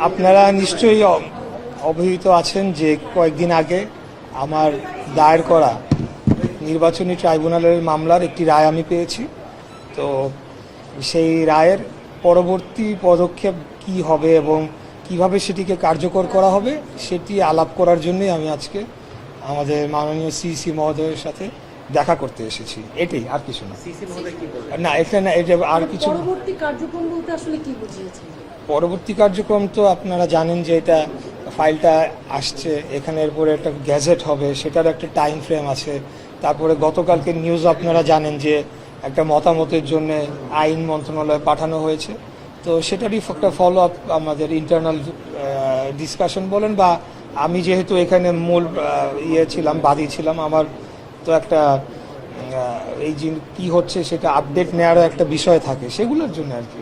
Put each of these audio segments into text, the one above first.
আপনারা নিশ্চয়ই অবহিত আছেন যে কয়েকদিন আগে আমার দায়ের করা নির্বাচনী ট্রাইব্যুনালের মামলার একটি রায় আমি পেয়েছি। তো সেই রায়ের পরবর্তী পদক্ষেপ কি হবে এবং কিভাবে সেটিকে কার্যকর করা হবে সেটি আলাপ করার জন্যই আমি আজকে আমাদের মাননীয় সিসি মহোদয়ের সাথে দেখা করতে এসেছি। এটাই, আর কিছু না। না, এটা না, এটা আর কিছু। পরবর্তী কার্যক্রম বলতে আসলে কি বুঝিয়েছেন? পরবর্তী কার্যক্রম তো আপনারা জানেন যে এটা ফাইলটা আসছে, এখানে এরপরে একটা গ্যাজেট হবে, সেটার একটা টাইম ফ্রেম আছে। তারপরে গতকালকে নিউজ আপনারা জানেন যে একটা মতামতের জন্য আইন মন্ত্রণালয়ে পাঠানো হয়েছে। তো সেটারই একটা ফলো আপ আমাদের ইন্টারনাল ডিসকাশন বলেন, বা আমি যেহেতু এখানে মূল ছিলাম, বাদী ছিলাম, আমার তো একটা এই যে কি হচ্ছে সেটা আপডেট নেওয়ারও একটা বিষয় থাকে, সেগুলোর জন্য আর কি।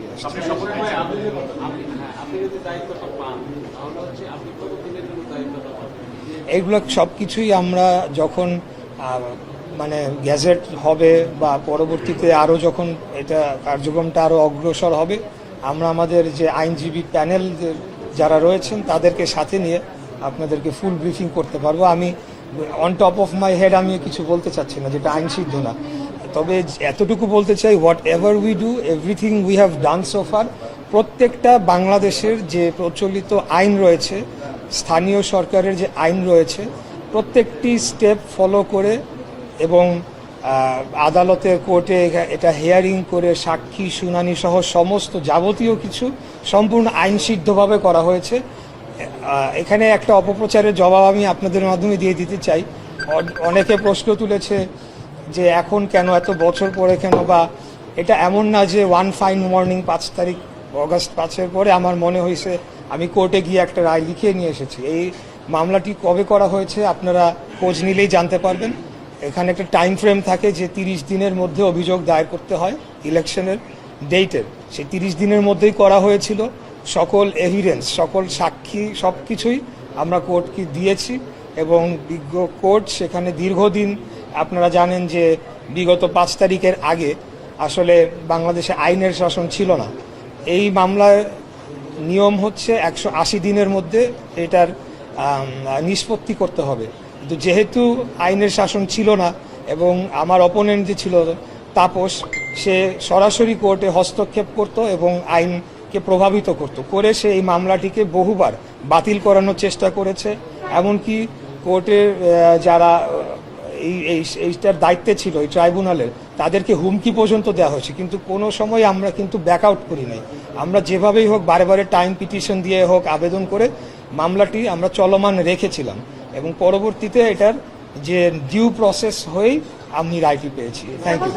এইগুলো সব কিছুই আমরা যখন মানে গ্যাজেট হবে বা পরবর্তীতে আরও যখন এটা কার্যক্রমটা আরও অগ্রসর হবে, আমরা আমাদের যে আইনজীবী প্যানেল যারা রয়েছেন তাদেরকে সাথে নিয়ে আপনাদেরকে ফুল ব্রিফিং করতে পারবো। আমি on top of my head আমি কিছু বলতে চাচ্ছি না যেটা আইন সিদ্ধ না, তবে এতটুকু বলতে চাই, what ever we do, everything we have done so far. প্রত্যেকটা বাংলাদেশের যে প্রচলিত আইন রয়েছে, স্থানীয় সরকারের যে আইন রয়েছে, প্রত্যেকটি স্টেপ ফলো করে এবং আদালতের কোর্টে এটা হিয়ারিং করে সাক্ষী শুনানি সহ সমস্ত যাবতীয় কিছু সম্পূর্ণ আইনসিদ্ধভাবে করা হয়েছে। এখানে একটা অপপ্রচারের জবাব আমি আপনাদের মাধ্যমে দিয়ে দিতে চাই। অনেকে প্রশ্ন তুলেছে যে এখন কেন, এত বছর পরে কেন, বা এটা এমন না যে ওয়ান ফাইন মর্নিং 5 তারিখ অগাস্ট 5-এর পরে আমার মনে হয়েছে আমি কোর্টে গিয়ে একটা রায় লিখিয়ে নিয়ে এসেছি। এই মামলাটি কবে করা হয়েছে আপনারা খোঁজ নিলেই জানতে পারবেন। এখানে একটা টাইম ফ্রেম থাকে যে 30 দিনের মধ্যে অভিযোগ দায়ের করতে হয় ইলেকশনের ডেটের। সেই 30 দিনের মধ্যেই করা হয়েছিল। সকল এভিডেন্স, সকল সাক্ষী, সব কিছুই আমরা কোর্টকে দিয়েছি এবং বিজ্ঞ কোর্ট সেখানে দীর্ঘদিন, আপনারা জানেন যে বিগত 5 তারিখের আগে আসলে বাংলাদেশে আইনের শাসন ছিল না। এই মামলার নিয়ম হচ্ছে 180 দিনের মধ্যে এটার নিষ্পত্তি করতে হবে। কিন্তু যেহেতু আইনের শাসন ছিল না এবং আমার অপোনেন্ট যে ছিল তাপস, সে সরাসরি কোর্টে হস্তক্ষেপ করত এবং আইনকে প্রভাবিত করত, করে সে এই মামলাটিকে বহুবার বাতিল করানোর চেষ্টা করেছে। এমনকি কোর্টের যারা এইটার দায়িত্বে ছিল, এই ট্রাইব্যুনালের, তাদেরকে হুমকি পর্যন্ত দেওয়া হয়েছে। কিন্তু কোনো সময় আমরা কিন্তু ব্যাক আউট করি নাই। আমরা যেভাবেই হোক, বারে বারে টাইম পিটিশন দিয়ে হোক, আবেদন করে মামলাটি আমরা চলমান রেখেছিলাম এবং পরবর্তীতে এটার যে ডিউ প্রসেস হয়েই আমি রায়টি পেয়েছি। Thank you.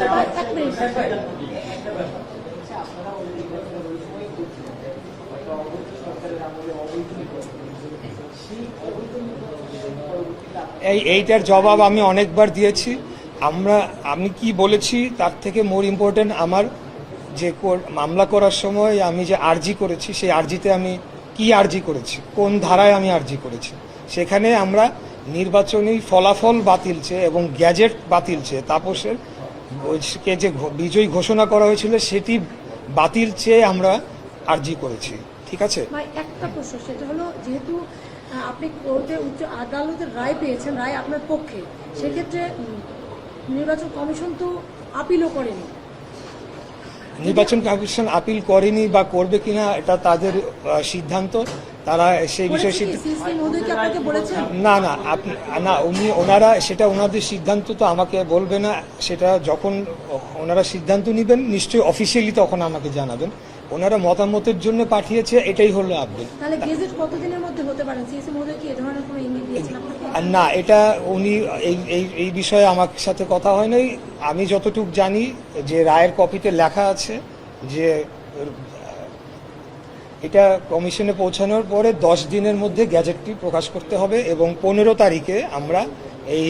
এইটার জবাব আমি অনেকবার দিয়েছি। আমি কি বলেছি তার থেকে মোর ইম্পর্টেন্ট, আমার যে মামলা করার সময় আমি যে আর্জি করেছি, সেই আর্জিতে আমি কি আর্জি করেছি, কোন ধারায় আমি আর্জি করেছি, সেখানে আমরা নির্বাচনী ফলাফল বাতিল চেয়ে এবং গ্যাজেট বাতিল চেয়ে, তাপসের কে যে বিজয়ী ঘোষণা করা হয়েছিল সেটি বাতিল চেয়ে আমরা আর্জি করেছি। ঠিক আছে, একটা প্রশ্ন, সেটা হলো যেহেতু আপনি কোর্টে উচ্চ আদালতের রায় পেয়েছেন, রায় আপনার পক্ষে, সেক্ষেত্রে নির্বাচন কমিশন তো আপিলও করেনি। নির্বাচন কমিশন আপিল করেনি বা করবে কিনা এটা তাদের সিদ্ধান্ত, তারা সেই বিষয়ে না ওনারা সেটা ওনাদের সিদ্ধান্ত, তো আমাকে বলবে না। সেটা যখন ওনারা সিদ্ধান্ত নেবেন নিশ্চয়ই অফিসিয়ালি তখন আমাকে জানাবেন। ওনারা mতামতের জন্য পাঠিয়েছে, এটাই হলো আপডেট। না, এটা উনি এই বিষয়ে আমার সাথে কথা হয় নাই। আমি যতটুকু জানি যে রায়ের কপিতে লেখা আছে যে এটা কমিশনে পৌঁছানোর পরে 10 দিনের মধ্যে গ্যাজেটটি প্রকাশ করতে হবে এবং 15 তারিখে আমরা এই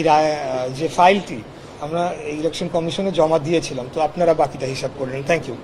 যে ফাইলটি আমরা ইলেকশন কমিশনে জমা দিয়েছিলাম। তো আপনারা বাকিটা হিসাব করলেন। Thank you.